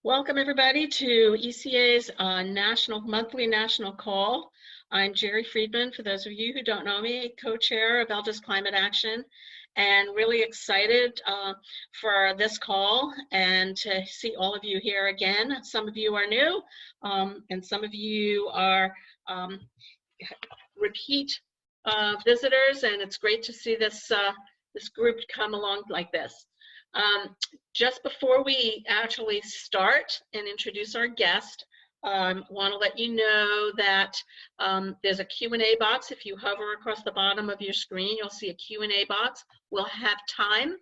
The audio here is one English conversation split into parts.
Welcome everybody to ECA's monthly national call. I'm Jerry Friedman, for those of you who don't know me, co-chair of Elders Climate Action, and really excited for this call and to see all of you here again. Some of you are new and some of you are repeat visitors, and it's great to see this group come along like this. Just before we actually start and introduce our guest, want to let you know that there's a Q&A box. If you hover across the bottom of your screen, you'll see a Q&A box. We'll have time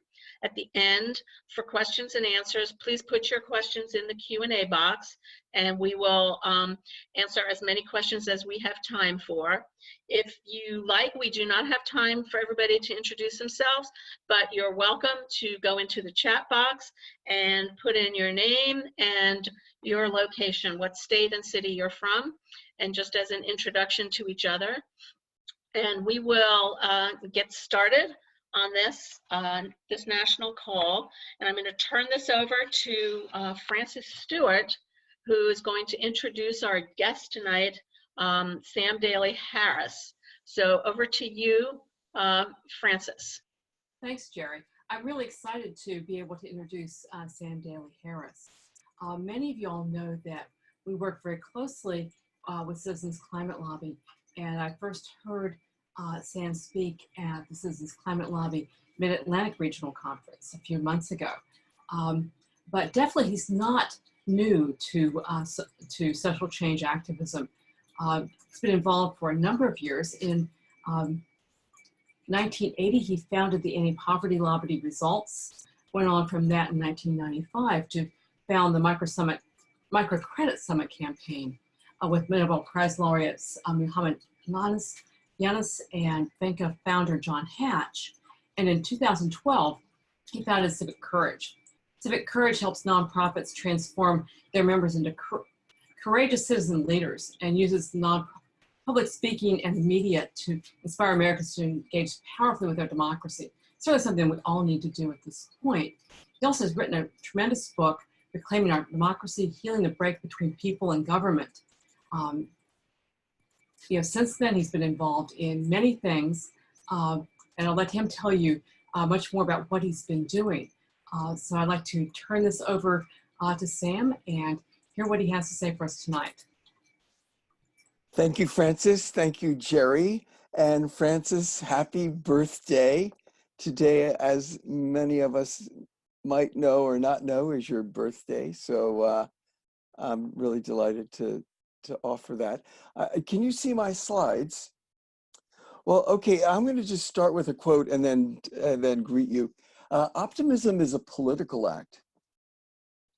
at the end for questions and answers. Please put your questions in the Q&A box, and we will answer as many questions as we have time for. If you like, we do not have time for everybody to introduce themselves, but you're welcome to go into the chat box and put in your name and your location, what state and city you're from, and just as an introduction to each other. And we will get started on this national call. And I'm going to turn this over to Frances Stewart, who is going to introduce our guest tonight, Sam Daley-Harris. So over to you, Frances. Thanks, Jerry. I'm really excited to be able to introduce Sam Daley-Harris. Many of you all know that we work very closely with Citizens Climate Lobby, and I first heard Sam speak at the Citizens Climate Lobby Mid-Atlantic Regional Conference a few months ago. But definitely he's not new to social change activism. He's been involved for a number of years. In 1980, he founded the Anti-Poverty Lobby Results, went on from that in 1995 to found the Microcredit Summit campaign with Nobel Prize laureates Muhammad Yunus and Banca founder John Hatch. And in 2012, he founded Civic Courage. Civic Courage helps nonprofits transform their members into courageous citizen leaders and uses public speaking and media to inspire Americans to engage powerfully with their democracy. It's really something we all need to do at this point. He also has written a tremendous book, Reclaiming Our Democracy, Healing the Break Between People and Government. Since then, he's been involved in many things, and I'll let him tell you much more about what he's been doing. So I'd like to turn this over to Sam and hear what he has to say for us tonight. Thank you, Frances. Thank you, Jerry. And Frances, happy birthday. Today, as many of us might know or not know, is your birthday. So I'm really delighted to offer that. Can you see my slides? Well, okay, I'm going to just start with a quote and then greet you. Optimism is a political act.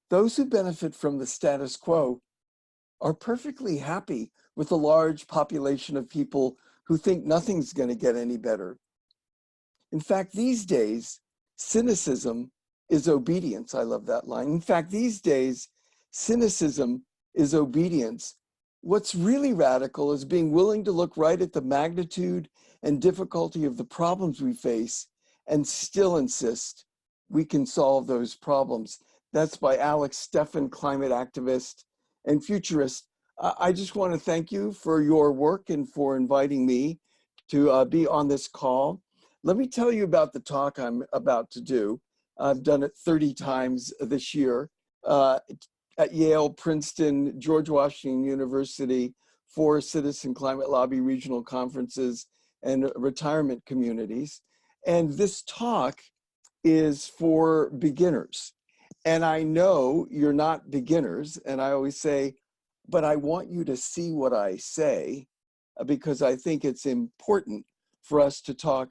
Those who benefit from the status quo are perfectly happy with a large population of people who think nothing's going to get any better. In fact, these days, cynicism is obedience. I love that line. In fact, these days, cynicism is obedience. What's really radical is being willing to look right at the magnitude and difficulty of the problems we face and still insist we can solve those problems. That's by Alex Steffen, climate activist and futurist. I just want to thank you for your work and for inviting me to be on this call. Let me tell you about the talk I'm about to do. I've done it 30 times this year at Yale, Princeton, George Washington University, 4 Citizen Climate Lobby regional conferences and retirement communities. And this talk is for beginners. And I know you're not beginners, and I always say, but I want you to see what I say because I think it's important for us to talk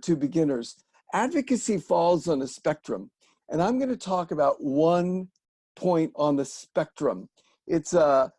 to beginners. Advocacy falls on a spectrum, and I'm going to talk about one point on the spectrum. It's a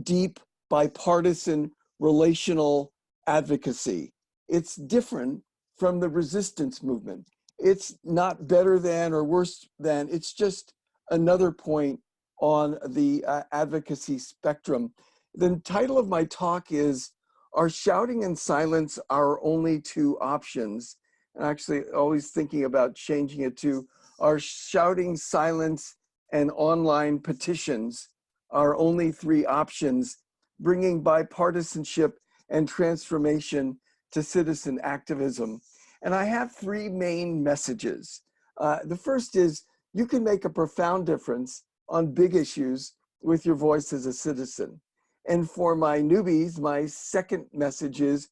deep, bipartisan, relational advocacy. It's different from the resistance movement. It's not better than or worse than, it's just another point on the advocacy spectrum. The title of my talk is, Are Shouting and Silence Our Only Two Options? And actually always thinking about changing it to, Are Shouting, Silence, and online petitions are only three options, bringing bipartisanship and transformation to citizen activism. And I have three main messages. The first is you can make a profound difference on big issues with your voice as a citizen. And for my newbies, my second message is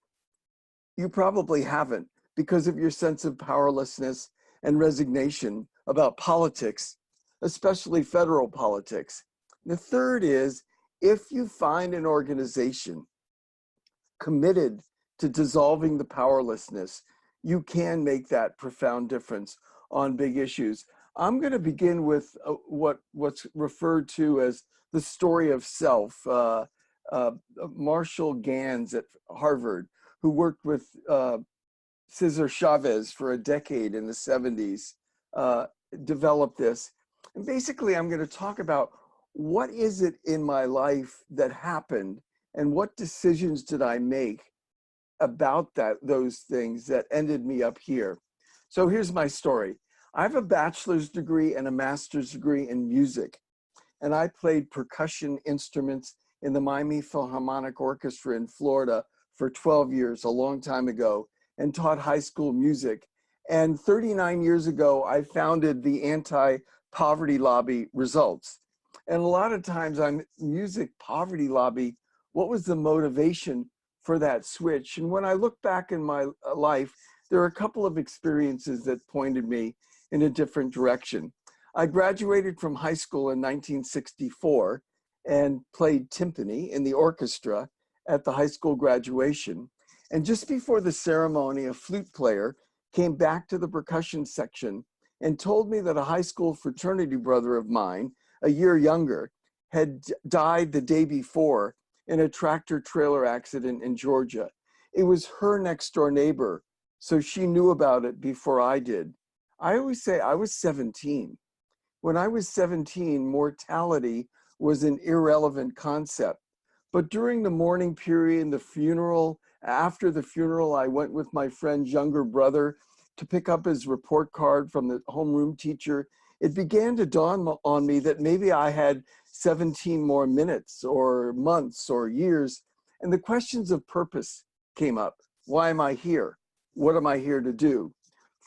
you probably haven't because of your sense of powerlessness and resignation about politics, especially federal politics. The third is if you find an organization committed to dissolving the powerlessness, you can make that profound difference on big issues. I'm going to begin with what's referred to as the story of self. Marshall Gans at Harvard, who worked with Cesar Chavez for a decade in the 70s, developed this. And basically, I'm going to talk about what is it in my life that happened and what decisions did I make about those things that ended me up here. So here's my story. I have a bachelor's degree and a master's degree in music, and I played percussion instruments in the Miami Philharmonic Orchestra in Florida for 12 years, a long time ago, and taught high school music. And 39 years ago, I founded the anti-poverty lobby Results. And a lot of times music poverty lobby, what was the motivation for that switch? And when I look back in my life, there are a couple of experiences that pointed me in a different direction. I graduated from high school in 1964 and played timpani in the orchestra at the high school graduation. And just before the ceremony, a flute player came back to the percussion section and told me that a high school fraternity brother of mine, a year younger, had died the day before in a tractor trailer accident in Georgia. It was her next door neighbor, so she knew about it before I did. I always say I was 17. When I was 17, mortality was an irrelevant concept. But during the mourning period and the funeral, after the funeral, I went with my friend's younger brother to pick up his report card from the homeroom teacher. It began to dawn on me that maybe I had 17 more minutes or months or years. And the questions of purpose came up. Why am I here? What am I here to do?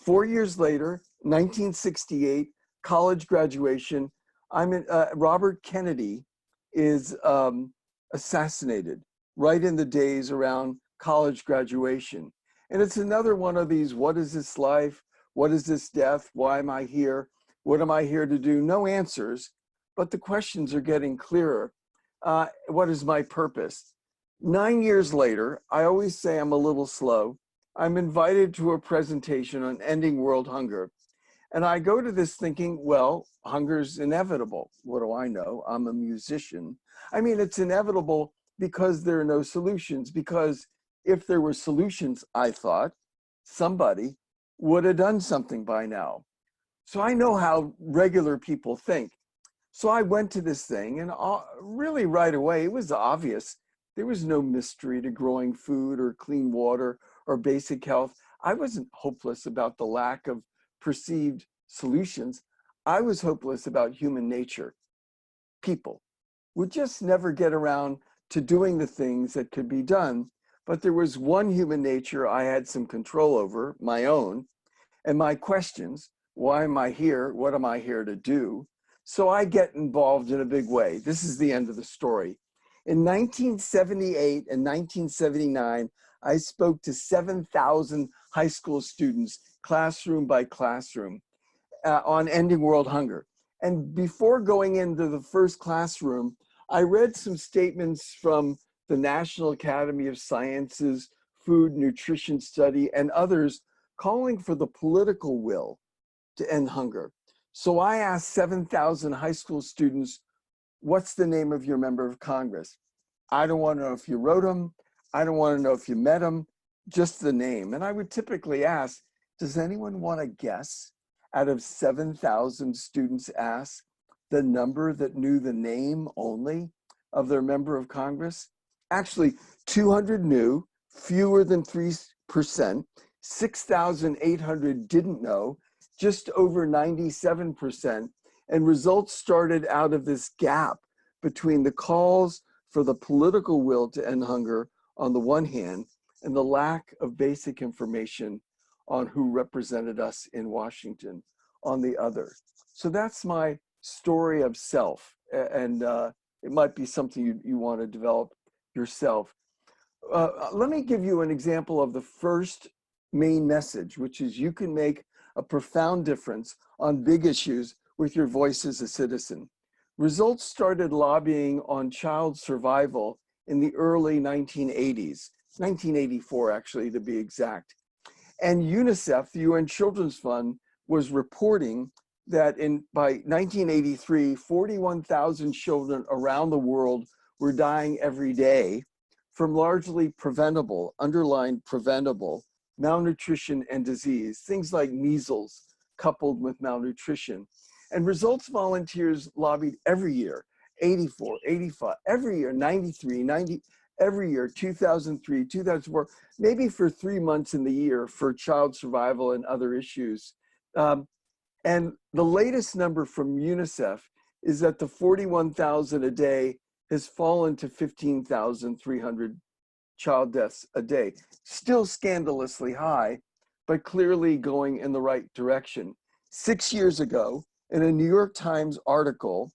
4 years later, 1968, college graduation, Robert Kennedy is assassinated right in the days around college graduation. And it's another one of these, what is this life? What is this death? Why am I here? What am I here to do? No answers, but the questions are getting clearer. What is my purpose? 9 years later, I always say I'm a little slow. I'm invited to a presentation on ending world hunger. And I go to this thinking, well, hunger's inevitable. What do I know? I'm a musician. I mean, it's inevitable because there are no solutions, because if there were solutions, I thought, somebody would have done something by now. So I know how regular people think. So I went to this thing and really right away, it was obvious. There was no mystery to growing food or clean water or basic health. I wasn't hopeless about the lack of perceived solutions. I was hopeless about human nature. People would just never get around to doing the things that could be done. But there was one human nature I had some control over, my own, and my questions. Why am I here? What am I here to do? So I get involved in a big way. This is the end of the story. In 1978 and 1979, I spoke to 7,000 high school students, classroom by classroom, on ending world hunger. And before going into the first classroom, I read some statements from the National Academy of Sciences, Food Nutrition Study, and others calling for the political will to end hunger. So I asked 7,000 high school students, what's the name of your member of Congress? I don't want to know if you wrote them. I don't want to know if you met them, just the name. And I would typically ask, does anyone want to guess out of 7,000 students asked the number that knew the name only of their member of Congress? Actually, 200 knew, fewer than 3%, 6,800 didn't know, just over 97%, And results started out of this gap between the calls for the political will to end hunger on the one hand, and the lack of basic information on who represented us in Washington on the other. So that's my story of self. And it might be something you want to develop yourself. Let me give you an example of the first main message, which is you can make a profound difference on big issues with your voice as a citizen. Results started lobbying on child survival in the early 1980s, 1984 actually to be exact. And UNICEF, the UN Children's Fund, was reporting that by 1983, 41,000 children around the world were dying every day from largely preventable, underlined preventable, malnutrition and disease, things like measles coupled with malnutrition. And Results volunteers lobbied every year, 84, 85, every year, 93, 90, every year, 2003, 2004, maybe for 3 months in the year for child survival and other issues. And the latest number from UNICEF is that the 41,000 a day has fallen to 15,300 child deaths a day. Still scandalously high, but clearly going in the right direction. 6 years ago, in a New York Times article,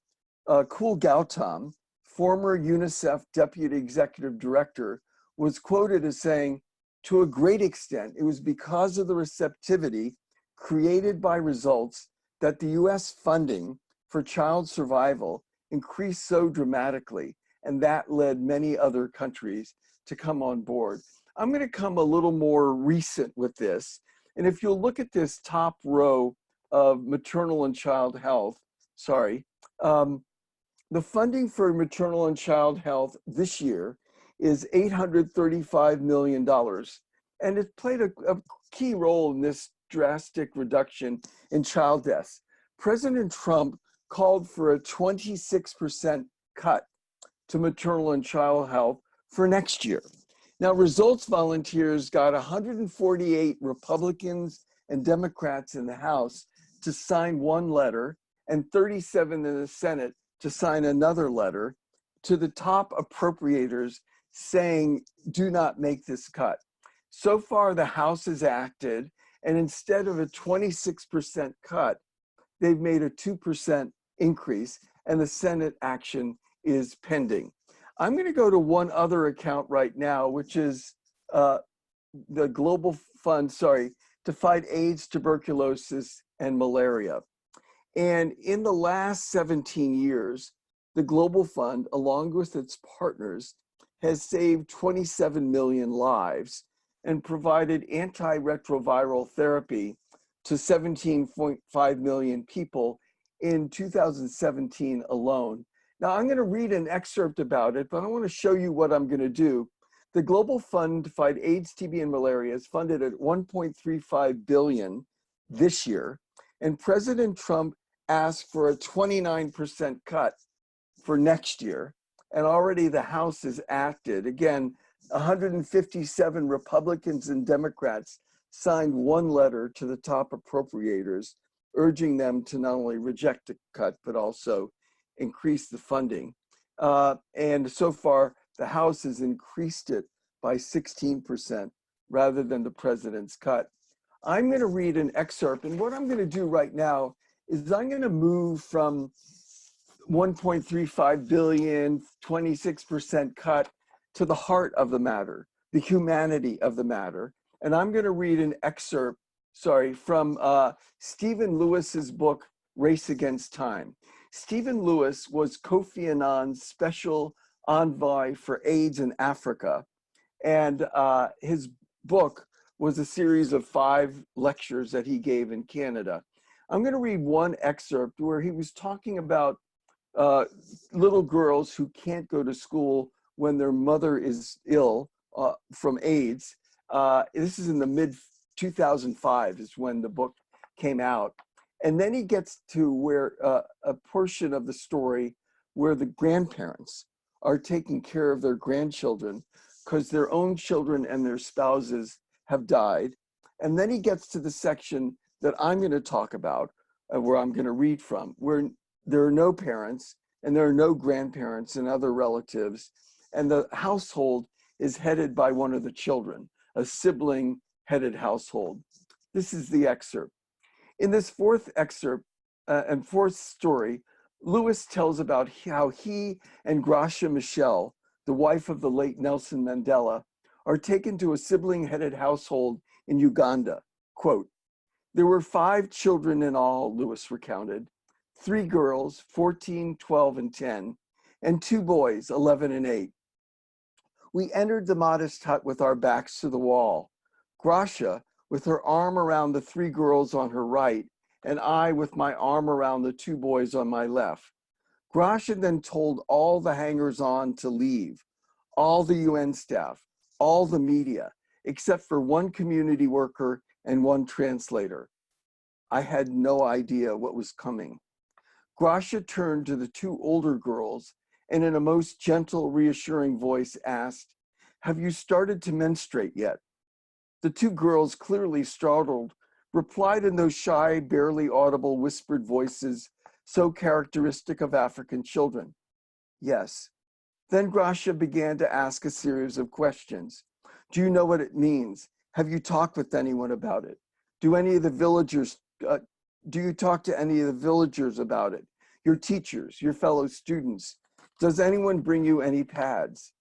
Kul Gautam, former UNICEF Deputy Executive Director, was quoted as saying, to a great extent, it was because of the receptivity created by Results that the US funding for child survival increased so dramatically, and that led many other countries to come on board. I'm going to come a little more recent with this, and if you'll look at this top row of maternal and child health, the funding for maternal and child health this year is $835 million, and it played a key role in this drastic reduction in child deaths. President Trump called for a 26% cut to maternal and child health for next year. Now, Results volunteers got 148 Republicans and Democrats in the House to sign one letter and 37 in the Senate to sign another letter to the top appropriators saying, do not make this cut. So far, the House has acted, and instead of a 26% cut, they've made a 2% increase, and the Senate action is pending. I'm going to go to one other account right now, which is the Global Fund, to fight AIDS, tuberculosis, and malaria. And in the last 17 years, the Global Fund, along with its partners, has saved 27 million lives and provided antiretroviral therapy to 17.5 million people in 2017 alone. Now, I'm going to read an excerpt about it, but I want to show you what I'm going to do. The Global Fund to fight AIDS, TB, and malaria is funded at $1.35 billion this year, and President Trump asked for a 29% cut for next year, and already the House has acted. Again, 157 Republicans and Democrats signed one letter to the top appropriators, urging them to not only reject the cut, but also increase the funding. And so far, the House has increased it by 16% rather than the president's cut. I'm going to read an excerpt, and what I'm going to do right now is I'm going to move from 1.35 billion, 26% cut to the heart of the matter, the humanity of the matter. And I'm going to read an excerpt, from Stephen Lewis's book, Race Against Time. Stephen Lewis was Kofi Annan's special envoy for AIDS in Africa. And his book was a series of 5 lectures that he gave in Canada. I'm going to read one excerpt where he was talking about little girls who can't go to school when their mother is ill from AIDS. This is in the mid-2005 is when the book came out. And then he gets to where a portion of the story where the grandparents are taking care of their grandchildren because their own children and their spouses have died. And then he gets to the section that I'm going to talk about, where I'm going to read from, where there are no parents and there are no grandparents and other relatives, and the household is headed by one of the children, a sibling-headed household. This is the excerpt. In this fourth excerpt and fourth story, Lewis tells about how he and Gracia Michel, the wife of the late Nelson Mandela, are taken to a sibling-headed household in Uganda. Quote, "There were 5 children in all," Lewis recounted, 3 girls, 14, 12, and 10, and 2 boys, 11 and 8. We entered the modest hut with our backs to the wall. Gracia, with her arm around the 3 girls on her right, and I with my arm around the 2 boys on my left. Gracia then told all the hangers-on to leave, all the UN staff, all the media, except for 1 community worker and 1 translator. I had no idea what was coming. Gracia turned to the 2 older girls and in a most gentle, reassuring voice asked, "Have you started to menstruate yet?" The 2 girls, clearly startled, replied in those shy, barely audible whispered voices so characteristic of African children, "Yes." Then Gracia began to ask a series of questions. "Do you know what it means? Have you talked with anyone about it? Do you talk to any of the villagers about it? Your teachers, your fellow students? Does anyone bring you any pads?"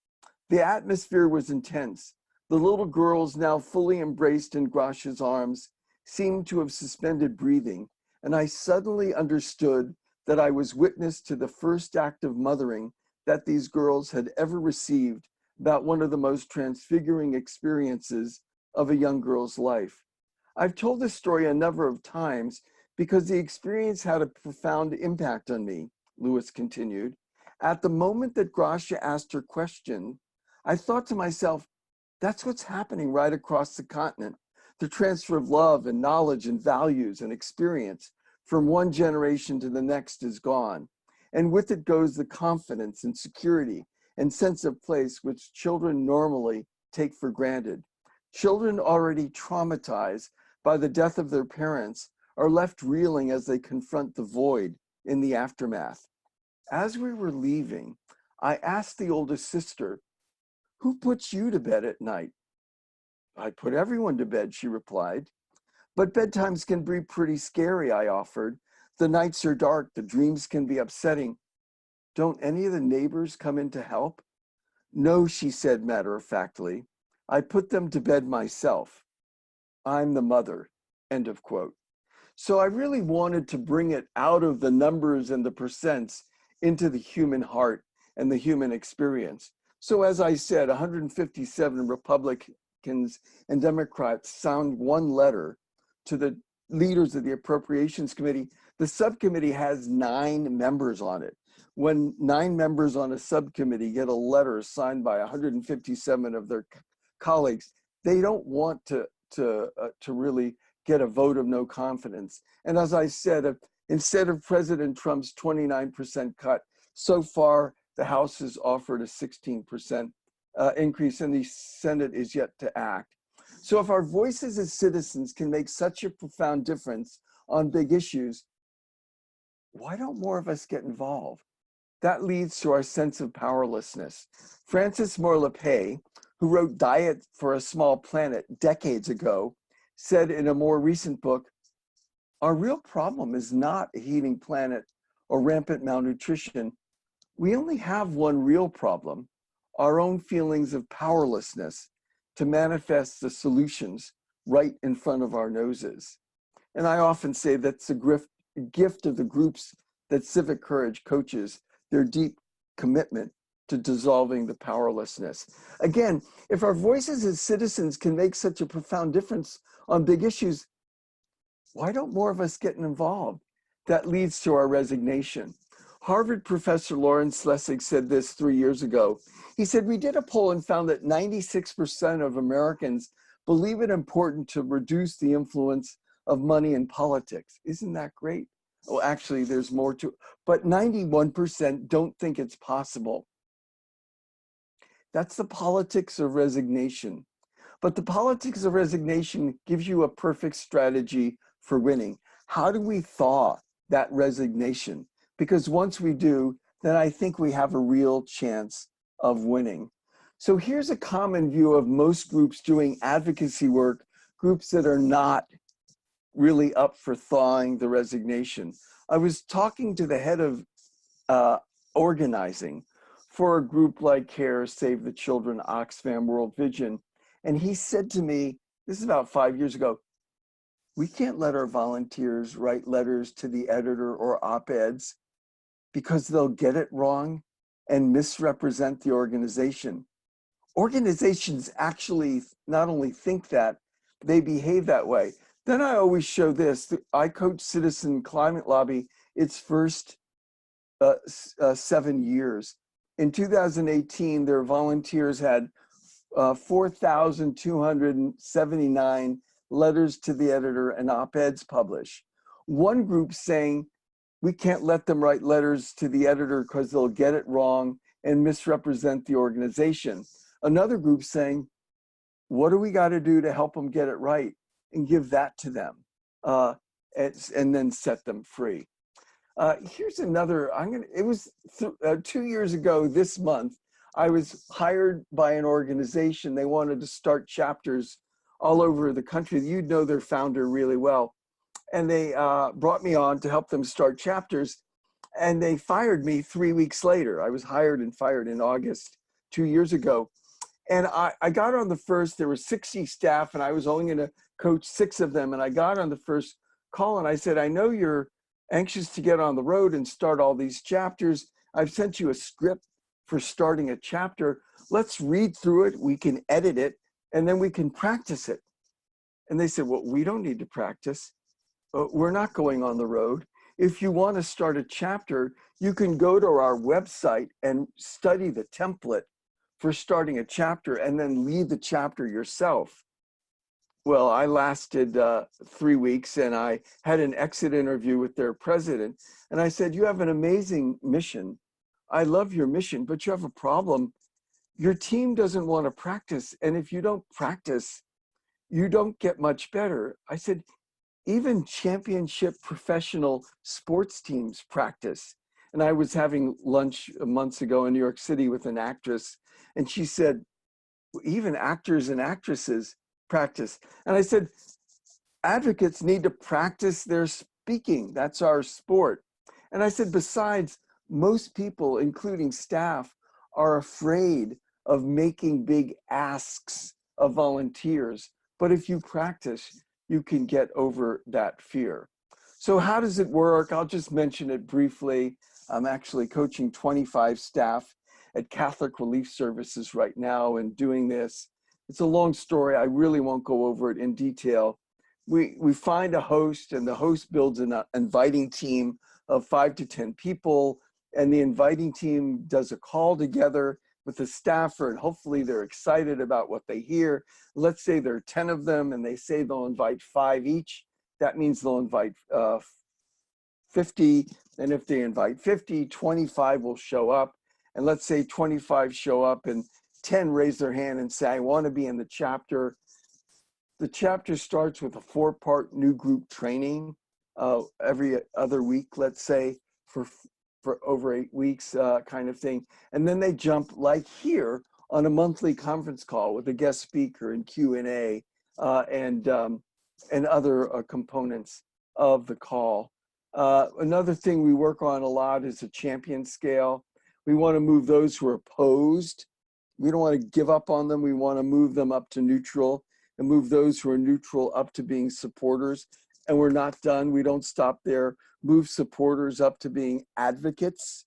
The atmosphere was intense. The little girls, now fully embraced in Gracia's arms, seemed to have suspended breathing, and I suddenly understood that I was witness to the first act of mothering that these girls had ever received about one of the most transfiguring experiences of a young girl's life. I've told this story a number of times because the experience had a profound impact on me, Lewis continued. At the moment that Gracia asked her question, I thought to myself, that's what's happening right across the continent. The transfer of love and knowledge and values and experience from one generation to the next is gone. And with it goes the confidence and security and sense of place which children normally take for granted. Children already traumatized by the death of their parents are left reeling as they confront the void in the aftermath. As we were leaving, I asked the oldest sister, "Who puts you to bed at night?" "I put everyone to bed," she replied. "But bedtimes can be pretty scary," I offered. "The nights are dark, the dreams can be upsetting. Don't any of the neighbors come in to help?" "No," she said matter-of-factly. "I put them to bed myself. I'm the mother." End of quote. So I really wanted to bring it out of the numbers and the percents into the human heart and the human experience. So as I said, 157 Republicans and Democrats signed one letter to the leaders of the Appropriations Committee. The subcommittee has 9 members on it. When 9 members on a subcommittee get a letter signed by 157 of their colleagues, they don't want to really get a vote of no confidence. And as I said, instead of President Trump's 29% cut, so far the House has offered a 16% increase and the Senate is yet to act. So if our voices as citizens can make such a profound difference on big issues, why don't more of us get involved? That leads to our sense of powerlessness. Frances Moore Lappé, who wrote Diet for a Small Planet decades ago, said in a more recent book, our real problem is not a heating planet or rampant malnutrition. We only have one real problem, our own feelings of powerlessness to manifest the solutions right in front of our noses. And I often say that's a gift of the groups that Civic Courage coaches, their deep commitment to dissolving the powerlessness. Again, if our voices as citizens can make such a profound difference on big issues, why don't more of us get involved? That leads to our resignation. Harvard professor Lawrence Lessig said this 3 years ago. He said, we did a poll and found that 96% of Americans believe it important to reduce the influence of money in politics. Isn't that great? Well, actually, there's more to it, but 91% don't think it's possible. That's the politics of resignation. But the politics of resignation gives you a perfect strategy for winning. How do we thaw that resignation? because once we do, then I think we have a real chance of winning. So here's a common view of most groups doing advocacy work, groups that are not really up for thawing the resignation. I was talking to the head of organizing for a group like CARE, Save the Children, Oxfam, World Vision, and he said to me, this is about 5 years ago, we can't let our volunteers write letters to the editor or op-eds because they'll get it wrong and misrepresent the organization. Organizations actually not only think that, they behave that way. Then I always show this. I coached Citizen Climate Lobby its first 7 years. In 2018, their volunteers had 4,279 letters to the editor and op-eds published. One group saying, we can't let them write letters to the editor because they'll get it wrong and misrepresent the organization. Another group saying, what do we got to do to help them get it right, and give that to them, and then set them free. Here's another, it was 2 years ago this month, I was hired by an organization. They wanted to start chapters all over the country. You'd know their founder really well. And they brought me on to help them start chapters, and they fired me 3 weeks later. I was hired and fired in August 2 years ago. And I got on the first, there were 60 staff, and I was only gonna coach 6 of them. And I got on the first call and I said, I know you're anxious to get on the road and start all these chapters. I've sent you a script for starting a chapter. Let's read through it, we can edit it, and then we can practice it. And they said, well, we don't need to practice. We're not going on the road. If you want to start a chapter, you can go to our website and study the template for starting a chapter and then lead the chapter yourself. Well, I lasted 3 weeks, and I had an exit interview with their president. And I said, you have an amazing mission. I love your mission, but you have a problem. Your team doesn't want to practice. And if you don't practice, you don't get much better. I said, even championship professional sports teams practice. And I was having lunch months ago in New York City with an actress, and she said, even actors and actresses practice. And I said, advocates need to practice their speaking. That's our sport. And I said, besides, most people, including staff, are afraid of making big asks of volunteers. But if you practice, you can get over that fear. So how does it work? I'll just mention it briefly. I'm actually coaching 25 staff at Catholic Relief Services right now and doing this. It's a long story. I really won't go over it in detail. We find a host, and the host builds an inviting team of 5 to 10 people, and the inviting team does a call together with the staffer, and hopefully they're excited about what they hear. Let's say there are 10 of them, and they say they'll invite 5 each. That means they'll invite 50, and if they invite 50, 25 will show up. And let's say 25 show up and 10 raise their hand and say, I want to be in the chapter. The chapter starts with a 4-part new group training every other week, let's say, for over 8 weeks kind of thing. And then they jump, like here, on a monthly conference call with a guest speaker and Q&A and other components of the call. Another thing we work on a lot is a champion scale. We want to move those who are opposed. We don't want to give up on them. We want to move them up to neutral and move those who are neutral up to being supporters. And we're not done. We don't stop there. Move supporters up to being advocates,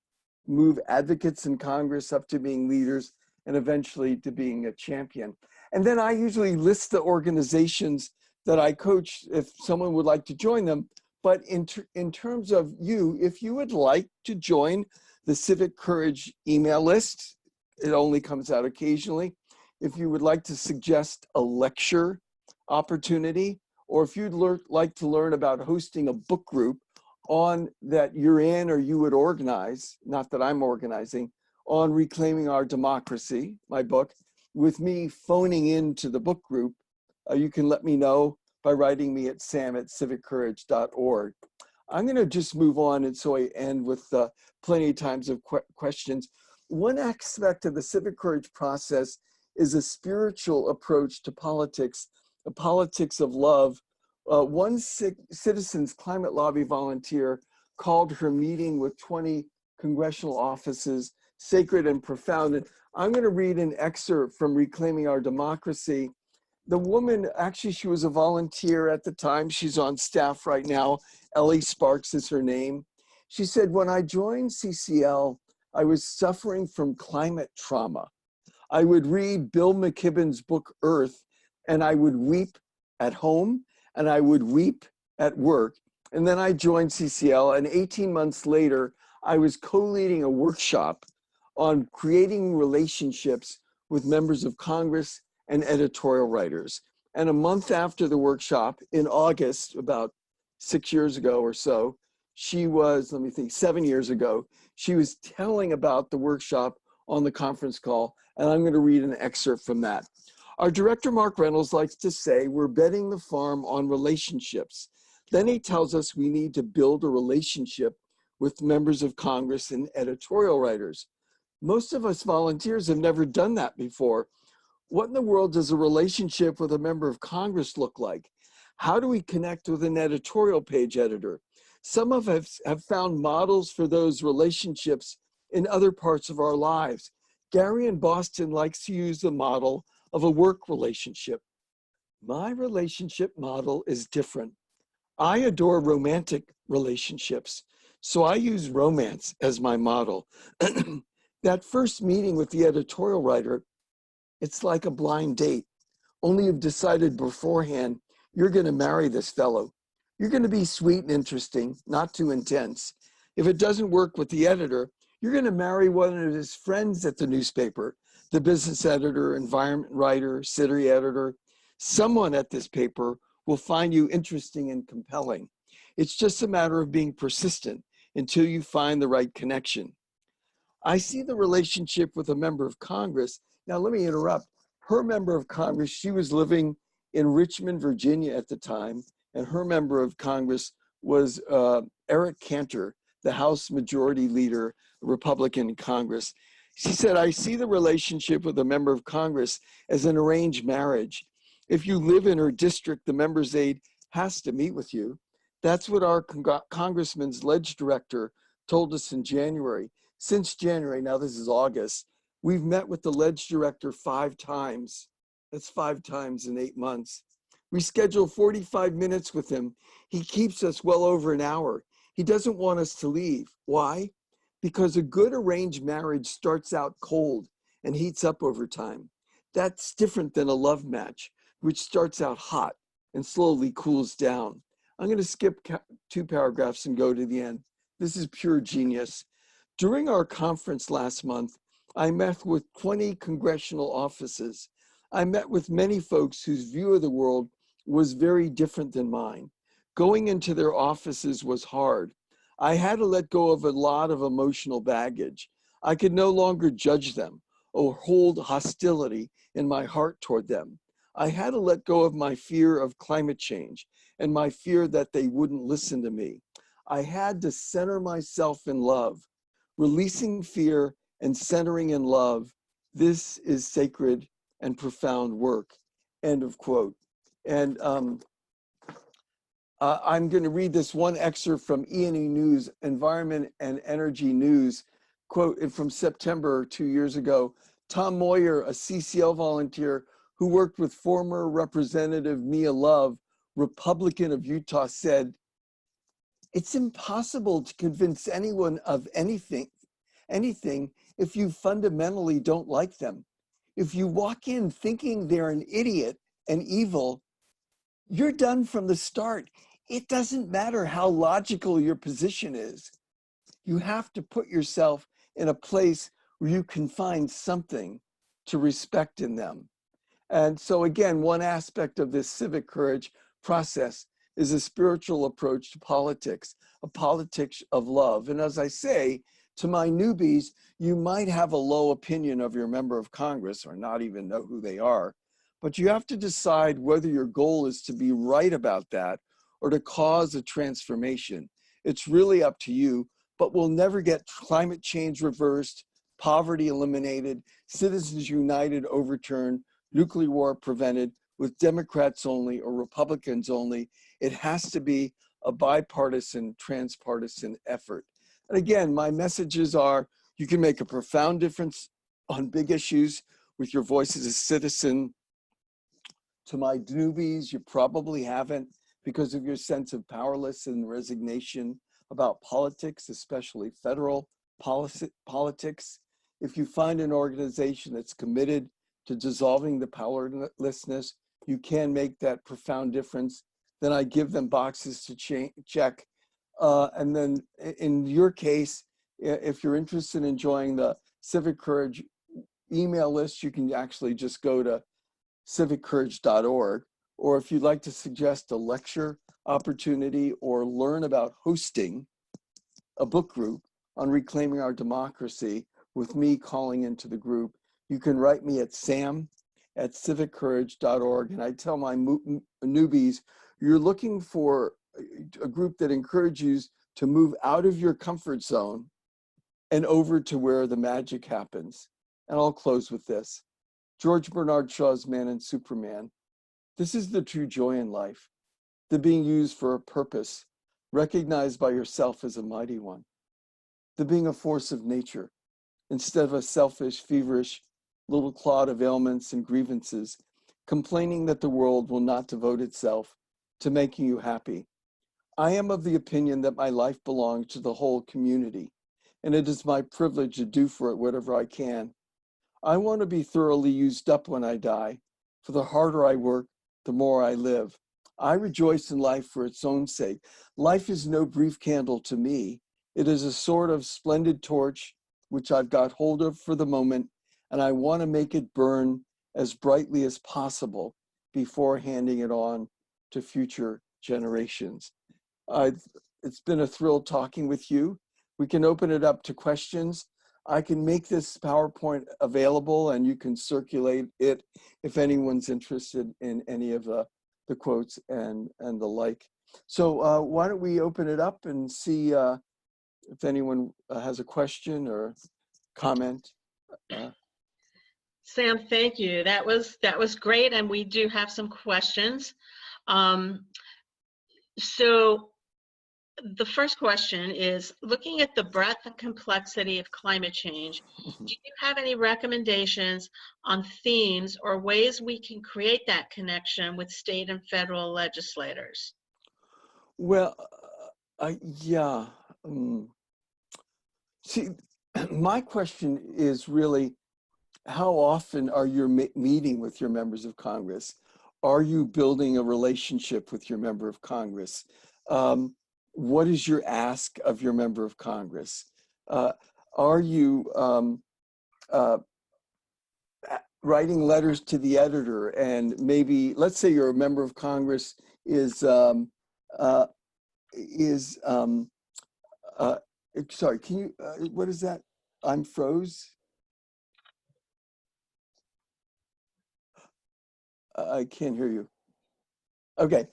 move advocates in Congress up to being leaders, and eventually to being a champion. And then I usually list the organizations that I coach if someone would like to join them. But in terms of you, if you would like to join the Civic Courage email list, it only comes out occasionally. If you would like to suggest a lecture opportunity, or if you'd like to learn about hosting a book group on that you're in or you would organize, not that I'm organizing, on Reclaiming Our Democracy, my book, with me phoning into the book group, you can let me know by writing me at sam@civiccourage.org. I'm going to just move on, and so I end with plenty of times of questions. One aspect of the civic courage process is a spiritual approach to politics, a politics of love. One Citizens Climate Lobby volunteer called her meeting with 20 congressional offices sacred and profound. And I'm going to read an excerpt from Reclaiming Our Democracy. The woman, actually, she was a volunteer at the time. She's on staff right now. Ellie Sparks is her name. She said, when I joined CCL, I was suffering from climate trauma. I would read Bill McKibben's book, Earth, and I would weep at home and I would weep at work. And then I joined CCL, and 18 months later, I was co-leading a workshop on creating relationships with members of Congress and editorial writers. And a month after the workshop, in August, about 6 years ago or so, she was, 7 years ago, she was telling about the workshop on the conference call, and I'm going to read an excerpt from that. Our director, Mark Reynolds, likes to say, we're betting the farm on relationships. Then he tells us we need to build a relationship with members of Congress and editorial writers. Most of us volunteers have never done that before. What in the world does a relationship with a member of Congress look like? How do we connect with an editorial page editor? Some of us have found models for those relationships in other parts of our lives. Gary in Boston likes to use the model of a work relationship. My relationship model is different. I adore romantic relationships, so I use romance as my model. That first meeting with the editorial writer, it's like a blind date. Only you've decided beforehand, you're going to marry this fellow. You're going to be sweet and interesting, not too intense. If it doesn't work with the editor, you're going to marry one of his friends at the newspaper, the business editor, environment writer, city editor. Someone at this paper will find you interesting and compelling. It's just a matter of being persistent until you find the right connection. I see the relationship with a member of Congress. Now, let me interrupt. Her member of Congress, she was living in Richmond, Virginia at the time, and her member of Congress was Eric Cantor, the House Majority Leader, Republican in Congress. She said, I see the relationship with a member of Congress as an arranged marriage. If you live in her district, the member's aide has to meet with you. That's what our congressman's ledge director told us in January. Since January, now this is August, we've met with the ledge director 5 times. That's 5 times in 8 months. We schedule 45 minutes with him. He keeps us well over an hour. He doesn't want us to leave. Why? Because a good arranged marriage starts out cold and heats up over time. That's different than a love match, which starts out hot and slowly cools down. I'm going to skip 2 paragraphs and go to the end. This is pure genius. During our conference last month, I met with 20 congressional offices. I met with many folks whose view of the world was very different than mine. Going into their offices was hard. I had to let go of a lot of emotional baggage. I could no longer judge them or hold hostility in my heart toward them. I had to let go of my fear of climate change and my fear that they wouldn't listen to me. I had to center myself in love. Releasing fear and centering in love, this is sacred and profound work, end of quote. And I'm going to read this one excerpt from E&E News, Environment and Energy News, quote from September 2 years ago. Tom Moyer, a CCL volunteer who worked with former Representative Mia Love, Republican of Utah, said, it's impossible to convince anyone of anything if you fundamentally don't like them. If you walk in thinking they're an idiot and evil, you're done from the start. It doesn't matter how logical your position is. You have to put yourself in a place where you can find something to respect in them. And so again, one aspect of this civic courage process is a spiritual approach to politics, a politics of love. And as I say, to my newbies, you might have a low opinion of your member of Congress or not even know who they are, but you have to decide whether your goal is to be right about that or to cause a transformation. It's really up to you, but we'll never get climate change reversed, poverty eliminated, citizens united overturned, nuclear war prevented with Democrats only or Republicans only. It has to be a bipartisan, transpartisan effort. And again, my messages are, you can make a profound difference on big issues with your voice as a citizen. To my newbies, you probably haven't because of your sense of powerlessness and resignation about politics, especially federal politics. If you find an organization that's committed to dissolving the powerlessness, you can make that profound difference. Then I give them boxes to check. And then in your case, if you're interested in joining the Civic Courage email list, you can actually just go to civiccourage.org. Or if you'd like to suggest a lecture opportunity or learn about hosting a book group on reclaiming our democracy with me calling into the group, you can write me at sam@civiccourage.org. And I tell my newbies, you're looking for a group that encourages you to move out of your comfort zone and over to where the magic happens. And I'll close with this. George Bernard Shaw's Man and Superman. This is the true joy in life, the being used for a purpose, recognized by yourself as a mighty one, the being a force of nature, instead of a selfish, feverish little clod of ailments and grievances, complaining that the world will not devote itself to making you happy. I am of the opinion that my life belongs to the whole community, and it is my privilege to do for it whatever I can. I want to be thoroughly used up when I die, for the harder I work, the more I live. I rejoice in life for its own sake. Life is no brief candle to me. It is a sort of splendid torch, which I've got hold of for the moment, and I want to make it burn as brightly as possible before handing it on to future generations. It's been a thrill talking with you. We can open it up to questions. I can make this PowerPoint available and you can circulate it if anyone's interested in any of the quotes and the like. So why don't we open it up and see if anyone has a question or comment. Sam, thank you. That was great, and we do have some questions. So the first question is, looking at the breadth and complexity of climate change, do you have any recommendations on themes or ways we can create that connection with state and federal legislators? Well, yeah. See, my question is really, how often are you meeting with your members of Congress? Are you building a relationship with your member of Congress? What is your ask of your member of Congress? Are you writing letters to the editor, and maybe, let's say you're a member of Congress sorry, can you, what is that? I'm froze. I can't hear you. Okay.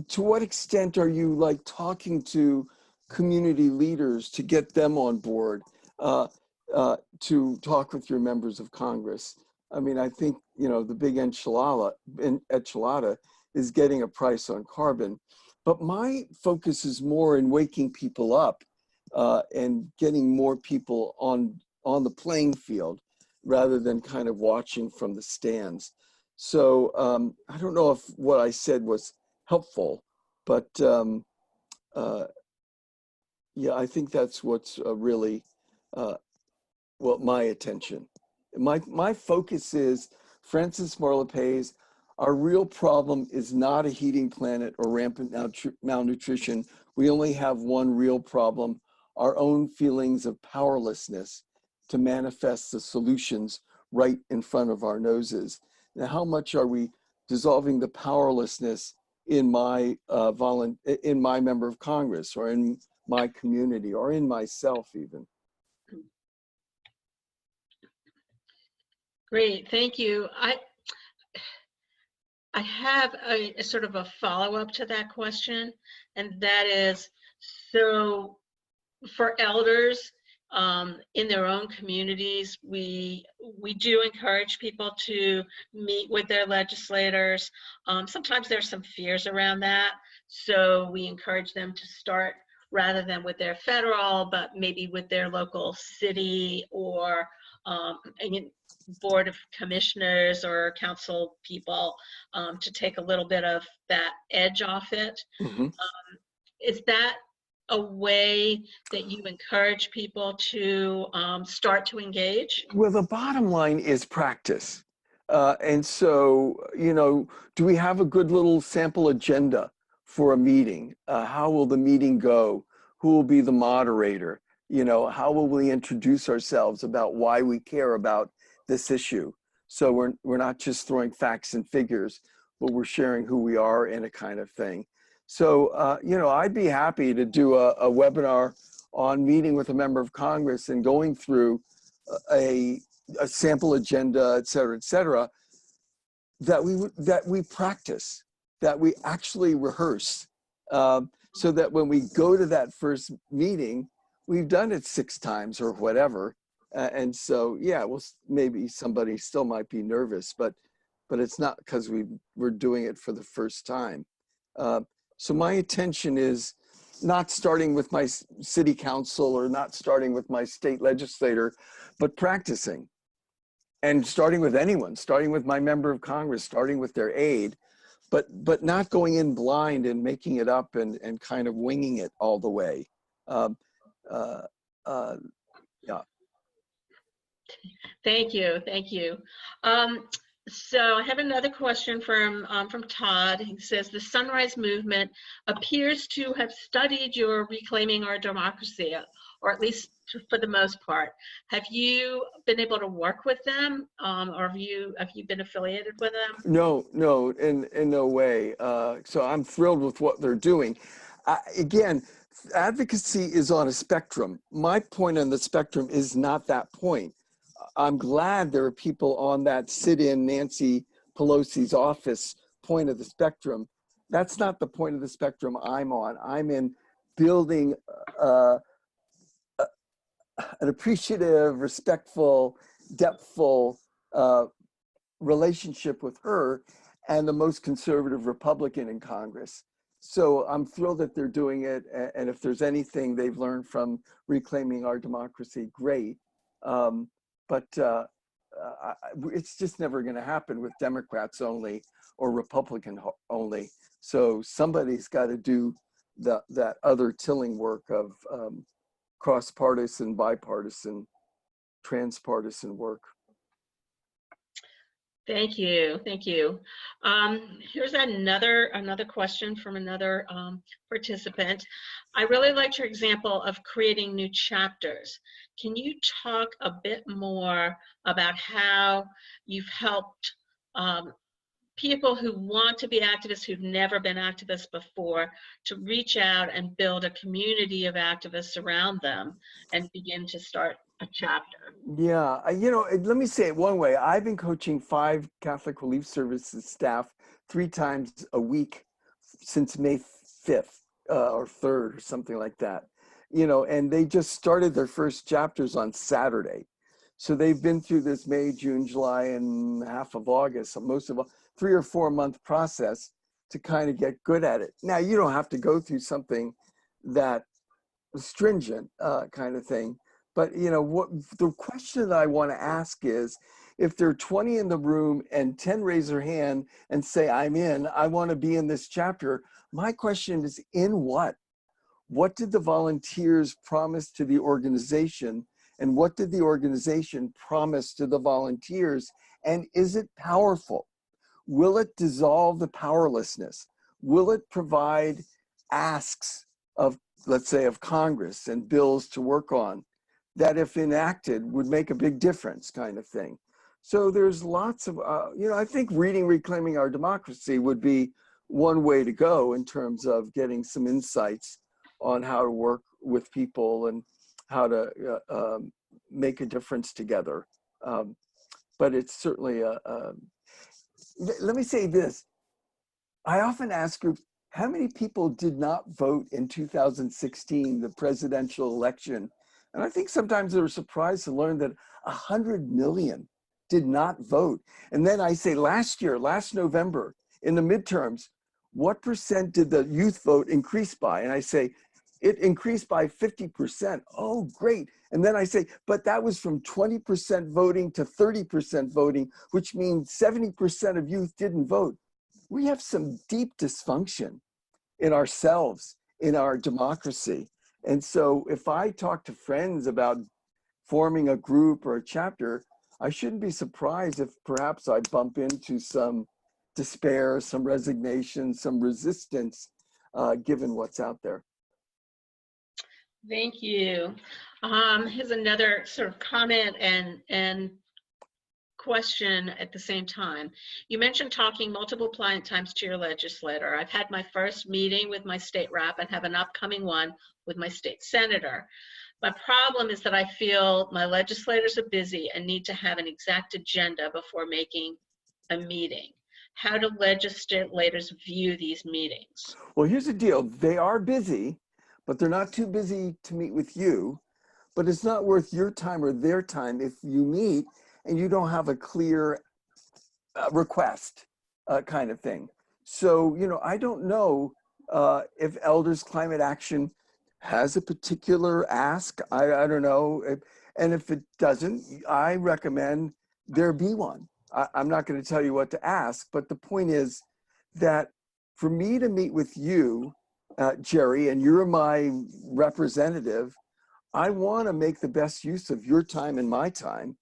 To what extent are you like talking to community leaders to get them on board to talk with your members of Congress? I mean, I think, you know, the big enchilada is getting a price on carbon, but my focus is more in waking people up and getting more people on the playing field rather than kind of watching from the stands. So I don't know if what I said was helpful, but yeah, I think that's what's really my attention. My focus is, Francis Marlopez, our real problem is not a heating planet or rampant malnutrition. We only have one real problem, our own feelings of powerlessness to manifest the solutions right in front of our noses. Now, how much are we dissolving the powerlessness in my member of Congress, or in my community, or in myself even? Great, thank you. I have a sort of a follow-up to that question, and that is, so for elders in their own communities, we do encourage people to meet with their legislators. Sometimes there's some fears around that, so we encourage them to start rather than with their federal, but maybe with their local city or board of commissioners or council people, to take a little bit of that edge off it. Mm-hmm. Is that a way that you encourage people to start to engage? Well, the bottom line is practice. And so, do we have a good little sample agenda for a meeting? How will the meeting go? Who will be the moderator? How will we introduce ourselves about why we care about this issue? So we're not just throwing facts and figures, but we're sharing who we are in a kind of thing. So, I'd be happy to do a webinar on meeting with a member of Congress and going through a sample agenda, et cetera, that we practice, that we actually rehearse, so that when we go to that first meeting, we've done it 6 times or whatever. And so, yeah, well, maybe somebody still might be nervous, but it's not because we're doing it for the first time. So my intention is not starting with my city council or not starting with my state legislator, but practicing and starting with anyone, starting with my member of Congress, starting with their aide, but not going in blind and making it up and kind of winging it all the way. Yeah. Thank you. So I have another question from Todd. He says, the Sunrise Movement appears to have studied your Reclaiming Our Democracy, or at least for the most part. Have you been able to work with them, or have you been affiliated with them? No, in no way. So I'm thrilled with what they're doing. Again, advocacy is on a spectrum. My point on the spectrum is not that point. I'm glad there are people on that sit-in Nancy Pelosi's office point of the spectrum. That's not the point of the spectrum I'm on. I'm in building an appreciative, respectful, depthful relationship with her and the most conservative Republican in Congress. So I'm thrilled that they're doing it. And if there's anything they've learned from Reclaiming Our Democracy, great. But it's just never going to happen with Democrats only or Republican only. So somebody's got to do that other tilling work of cross-partisan, bipartisan, transpartisan work. Thank you. Here's another question from another participant. I really liked your example of creating new chapters. Can you talk a bit more about how you've helped people who want to be activists, who've never been activists before, to reach out and build a community of activists around them and begin to start a chapter? Yeah, let me say it one way. I've been coaching 5 Catholic Relief Services staff 3 times a week since May 5th or 3rd or something like that. And they just started their first chapters on Saturday. So they've been through this May, June, July, and half of August, most of a 3 or 4 month process to kind of get good at it. Now, you don't have to go through something that stringent kind of thing. But what the question that I want to ask is, if there are 20 in the room and 10 raise their hand and say, I'm in, I want to be in this chapter. My question is, in what? What did the volunteers promise to the organization? And what did the organization promise to the volunteers? And is it powerful? Will it dissolve the powerlessness? Will it provide asks of, let's say, of Congress and bills to work on that, if enacted, would make a big difference, kind of thing? So there's lots of, I think reading Reclaiming Our Democracy would be one way to go in terms of getting some insights on how to work with people and how to make a difference together. But it's certainly let me say this. I often ask groups, how many people did not vote in 2016, the presidential election? And I think sometimes they're surprised to learn that 100 million did not vote. And then I say last year, last November, in the midterms, what percent did the youth vote increase by? And I say, it increased by 50%. Oh, great. And then I say, but that was from 20% voting to 30% voting, which means 70% of youth didn't vote. We have some deep dysfunction in ourselves, in our democracy. And so if I talk to friends about forming a group or a chapter, I shouldn't be surprised if perhaps I bump into some despair, some resignation, some resistance, given what's out there. Thank you. Here's another sort of comment and question at the same time. You mentioned talking multiple times to your legislator. I've had my first meeting with my state rep and have an upcoming one with my state senator. My problem is that I feel my legislators are busy and need to have an exact agenda before making a meeting. How do legislators view these meetings? Well, here's the deal. They are busy, but they're not too busy to meet with you. But it's not worth your time or their time if you meet and you don't have a clear request kind of thing. So, you know, I don't know if Elders Climate Action has a particular ask. I don't know. And if it doesn't, I recommend there be one. I'm not going to tell you what to ask, but the point is that for me to meet with you, Jerry, and you're my representative, I want to make the best use of your time and my time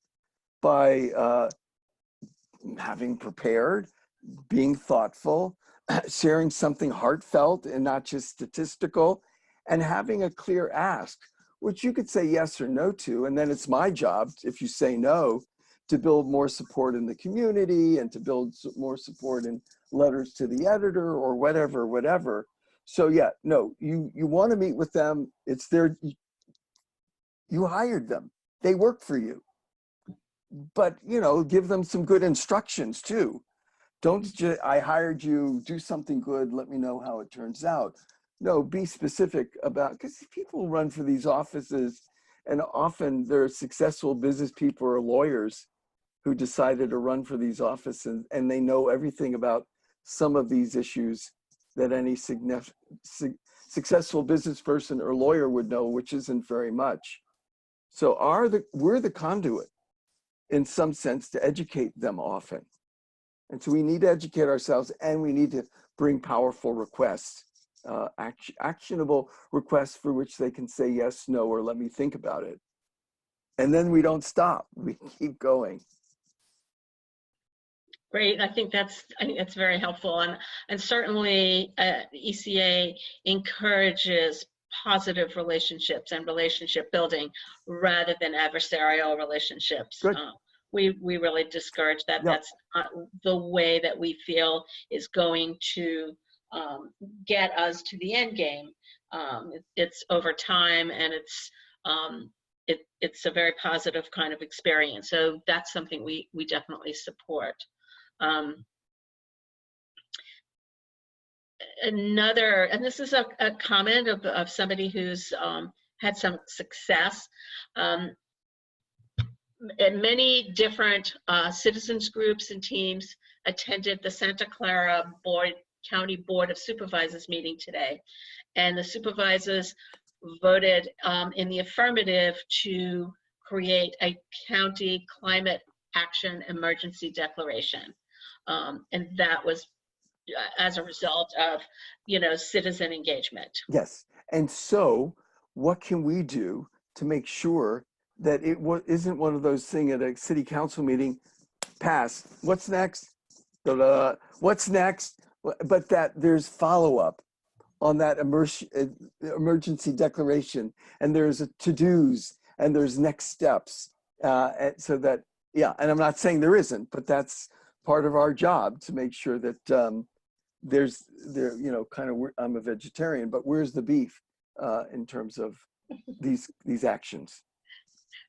by having prepared, being thoughtful, sharing something heartfelt and not just statistical, and having a clear ask, which you could say yes or no to. And then it's my job, if you say no, to build more support in the community and to build more support in letters to the editor or whatever. So yeah, no, you want to meet with them. It's their, you hired them. They work for you. But, you know, give them some good instructions too. Don't just, I hired you, do something good, let me know how it turns out. No, be specific about, because people run for these offices and often they're successful business people or lawyers who decided to run for these offices and they know everything about some of these issues that any successful business person or lawyer would know, which isn't very much. So we're the conduit in some sense to educate them often. And so we need to educate ourselves and we need to bring powerful requests, actionable requests for which they can say yes, no, or let me think about it. And then we don't stop, we keep going. Great, I think that's very helpful, and certainly ECA encourages positive relationships and relationship building rather than adversarial relationships. Good. We really discourage that. Yep. That's not the way that we feel is going to get us to the end game. It's over time, and it's a very positive kind of experience. So that's something we definitely support. Another, and this is a comment of somebody who's had some success. Many different citizens groups and teams attended the Santa Clara County Board of Supervisors meeting today, and the supervisors voted in the affirmative to create a county climate action emergency declaration. And that was as a result of, citizen engagement. Yes, and so what can we do to make sure that it isn't one of those things at a city council meeting, pass, what's next, what's next, but that there's follow-up on that emergency declaration, and there's to-dos, and there's next steps, and so that, yeah, and I'm not saying there isn't, but that's part of our job to make sure that I'm a vegetarian, but where's the beef in terms of these actions?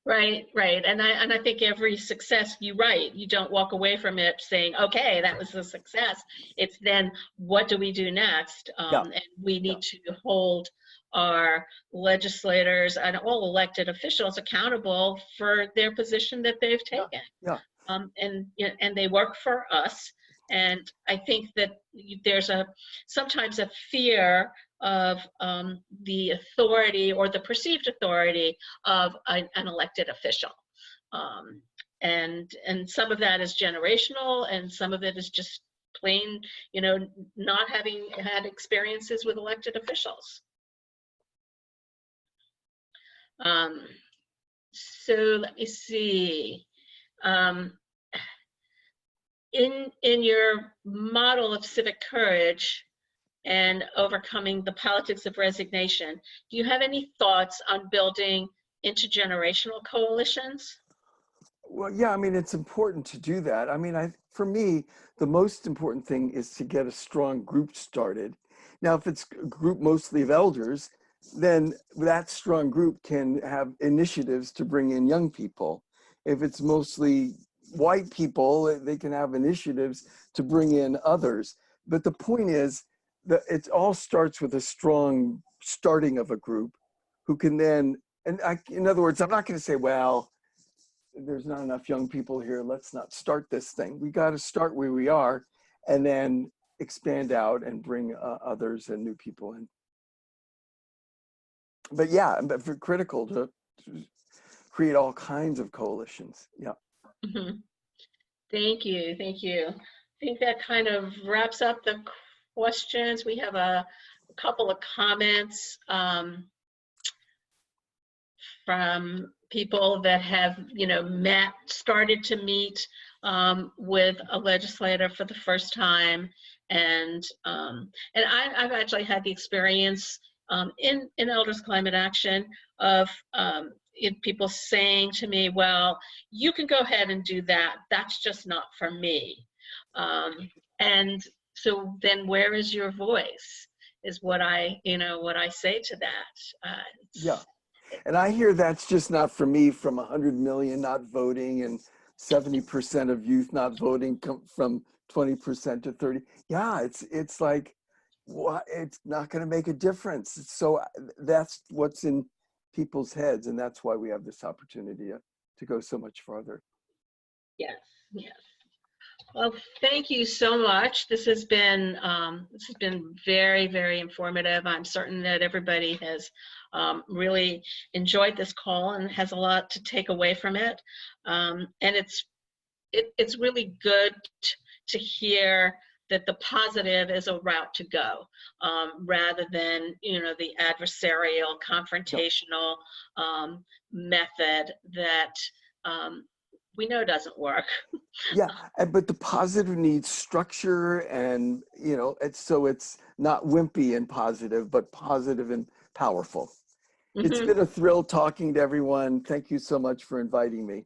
Right, right. And I think every success, you're right, you don't walk away from it saying, okay, that was a success. It's then, what do we do next? Yeah, And we yeah, need to hold our legislators and all elected officials accountable for their position that they've yeah, taken. yeah, And they work for us. And I think that there's sometimes a fear of the authority or the perceived authority of an elected official. Um, and some of that is generational, and some of it is just plain, not having had experiences with elected officials. Um, so let me see. Um, in your model of civic courage and overcoming the politics of resignation, do you have any thoughts on building intergenerational coalitions? well, yeah, I mean, it's important to do that. I mean, for me, the most important thing is to get a strong group started. Now, if it's a group mostly of elders, then that strong group can have initiatives to bring in young people. If it's mostly white people, they can have initiatives to bring in others. But the point is that it all starts with a strong starting of a group who can then, in other words, I'm not going to say, well, there's not enough young people here, let's not start this thing. We got to start where we are and then expand out and bring others and new people in. But yeah, but for critical to create all kinds of coalitions. Yeah. Mm-hmm. Thank you, thank you. I think that kind of wraps up the questions. We have a couple of comments from people that have, started to meet with a legislator for the first time, and I've actually had the experience in Elders Climate Action of people saying to me, "Well, you can go ahead and do that. That's just not for me." And so then, where is your voice? Is what I say to that. Yeah. And I hear that's just not for me, from 100 million not voting and 70% of youth not voting, from 20% to 30. Yeah, it's like, what? It's not going to make a difference. So that's what's in people's heads, and that's why we have this opportunity to go so much farther. Yes, yes. Well, thank you so much. This has been very, very informative. I'm certain that everybody has really enjoyed this call and has a lot to take away from it. And it's really good to hear that the positive is a route to go, rather than the adversarial, confrontational method that we know doesn't work. Yeah, but the positive needs structure, and it's not wimpy and positive, but positive and powerful. It's Mm-hmm. been a thrill talking to everyone. Thank you so much for inviting me.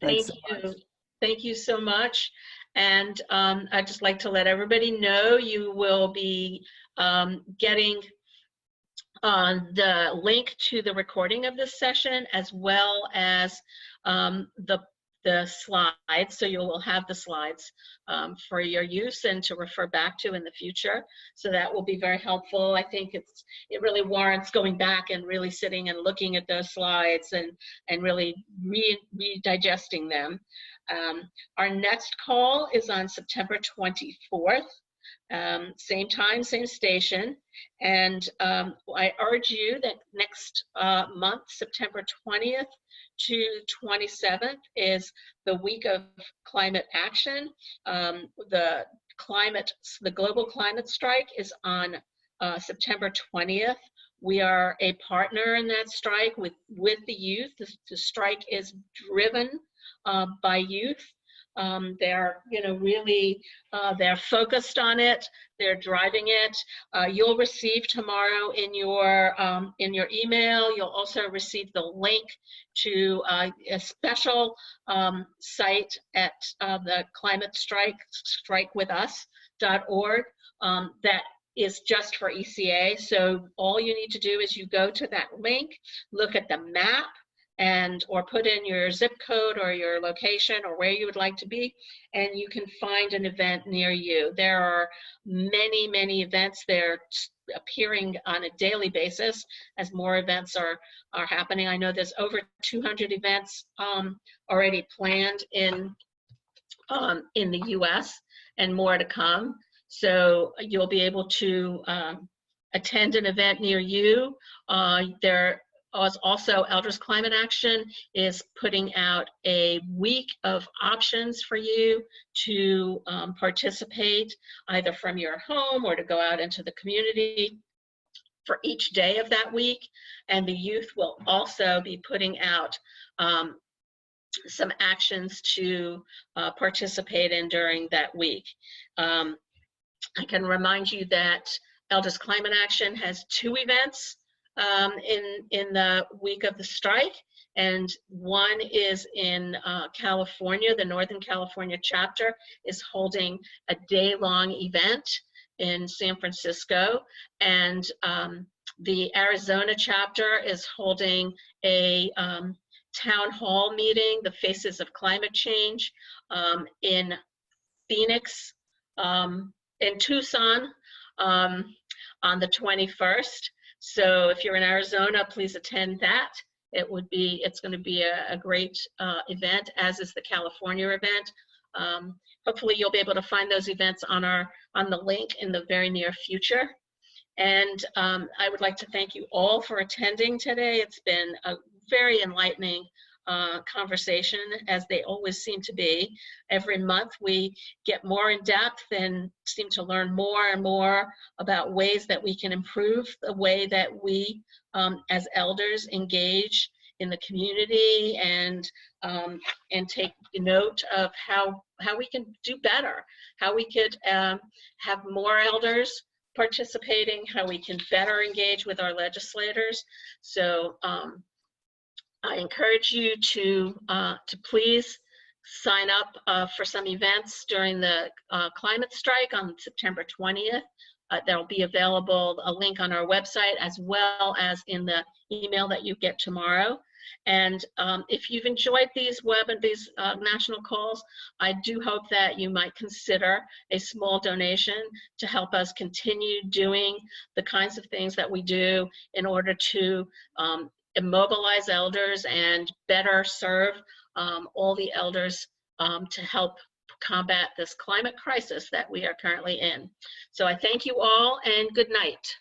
Thanks Thank so you. much. Thank you so much. And I'd just like to let everybody know you will be getting the link to the recording of this session, as well as the slides. So you will have the slides for your use and to refer back to in the future. So that will be very helpful. I think it really warrants going back and really sitting and looking at those slides and really re-digesting them. Our next call is on September 24th. Same time, same station. And I urge you that next month, September 20th to 27th, is the week of climate action. The global climate strike is on September 20th. We are a partner in that strike with the youth. The strike is driven by youth. They're really they're focused on it. They're driving it. You'll receive tomorrow in your email. You'll also receive the link to a special site at the climate strikewithus.org that is just for ECA. So all you need to do is you go to that link, look at the map or put in your zip code or your location or where you would like to be, and you can find an event near you. There are many, many events. They're appearing on a daily basis as more events are happening. I know there's over 200 events already planned in the US and more to come. So you'll be able to attend an event near you. There is also Elders Climate Action is putting out a week of options for you to participate either from your home or to go out into the community for each day of that week. And the youth will also be putting out some actions to participate in during that week. I can remind you that Elders Climate Action has 2 events in the week of the strike, and one is in California. The Northern California chapter is holding a day-long event in San Francisco, and the Arizona chapter is holding a town hall meeting, The Faces of Climate Change, in Phoenix, in Tucson, on the 21st. So if you're in Arizona, please attend that. It's going to be a great event, as is the California event. Hopefully you'll be able to find those events on the link in the very near future. And I would like to thank you all for attending today. It's been a very enlightening conversation, as they always seem to be. Every month we get more in depth and seem to learn more and more about ways that we can improve the way that we as elders engage in the community, and take note of how we can do better, how we could have more elders participating, how we can better engage with our legislators. So I encourage you to please sign up for some events during the climate strike on September 20th. That'll be available, a link on our website, as well as in the email that you get tomorrow. And if you've enjoyed these national calls, I do hope that you might consider a small donation to help us continue doing the kinds of things that we do in order to immobilize elders and better serve all the elders to help combat this climate crisis that we are currently in. So I thank you all, and good night.